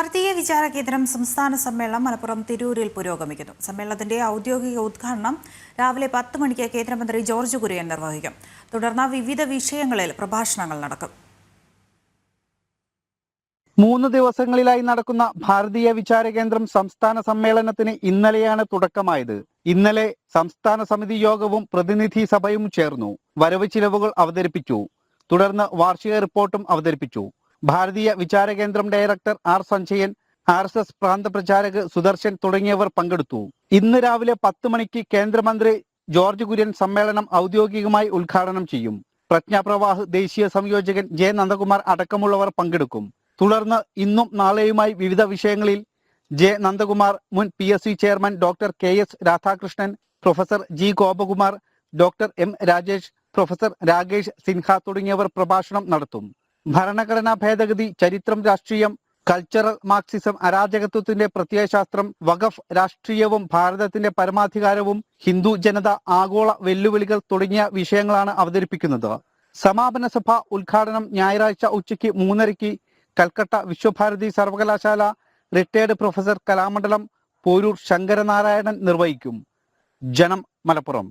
ഭാരതീയ വിചാര കേന്ദ്രം സംസ്ഥാന സമ്മേളനം മലപ്പുറം തിരൂരിൽ പുരോഗമിക്കുന്നു. സമ്മേളനത്തിന്റെ ഔദ്യോഗിക ഉദ്ഘാടനം രാവിലെ 10 മണിക്ക് കേന്ദ്രമന്ത്രി ജോർജ് കുര്യൻ നിർവഹിക്കും. തുടർന്ന് വിവിധ വിഷയങ്ങളിൽ പ്രഭാഷണങ്ങൾ നടക്കും. 3 ദിവസങ്ങളിലായി നടക്കുന്ന ഭാരതീയ വിചാര കേന്ദ്രം സംസ്ഥാന സമ്മേളനത്തിന് ഇന്നലെയാണ് തുടക്കമായത്. ഇന്നലെ സംസ്ഥാന സമിതി യോഗവും പ്രതിനിധി സഭയും ചേർന്നു വരവ് ചിലവുകൾ അവതരിപ്പിച്ചു. തുടർന്ന് വാർഷിക റിപ്പോർട്ടും അവതരിപ്പിച്ചു. ഭാരതീയ വിചാര കേന്ദ്രം ഡയറക്ടർ ആർ സഞ്ജയൻ, RSS പ്രാന്ത പ്രചാരക് സുദർശൻ തുടങ്ങിയവർ പങ്കെടുത്തു. ഇന്ന് രാവിലെ 10 മണിക്ക് കേന്ദ്രമന്ത്രി ജോർജ് കുര്യൻ സമ്മേളനം ഔദ്യോഗികമായി ഉദ്ഘാടനം ചെയ്യും. പ്രജ്ഞാപ്രവാഹ് ദേശീയ സംയോജകൻ ജെ നന്ദകുമാർ അടക്കമുള്ളവർ പങ്കെടുക്കും. തുടർന്ന് ഇന്നും നാളെയുമായി വിവിധ വിഷയങ്ങളിൽ ജെ നന്ദകുമാർ, മുൻ PSC chairman doctor KS Radhakrishnan, professor G Gopakumar, doctor M Rajesh, professor Rakesh Sinha തുടങ്ങിയവർ പ്രഭാഷണം നടത്തും. ഭരണഘടനാ ഭേദഗതി, ചരിത്രം, രാഷ്ട്രീയം, കൾച്ചറൽ മാർക്സിസം, അരാജകത്വത്തിന്റെ പ്രത്യയശാസ്ത്രം, വഖഫ് രാഷ്ട്രീയവും ഭാരതത്തിന്റെ പരമാധികാരവും, ഹിന്ദു ജനത, ആഗോള വെല്ലുവിളികൾ തുടങ്ങിയ വിഷയങ്ങളാണ് അവതരിപ്പിക്കുന്നത്. സമാപന സഭ ഉദ്ഘാടനം ഞായറാഴ്ച ഉച്ചയ്ക്ക് 3:30 കൽക്കട്ട വിശ്വഭാരതി സർവകലാശാല റിട്ടയർഡ് പ്രൊഫസർ കലാമണ്ഡലം പോരൂർ ശങ്കരനാരായണൻ നിർവഹിക്കും. ജനം, മലപ്പുറം.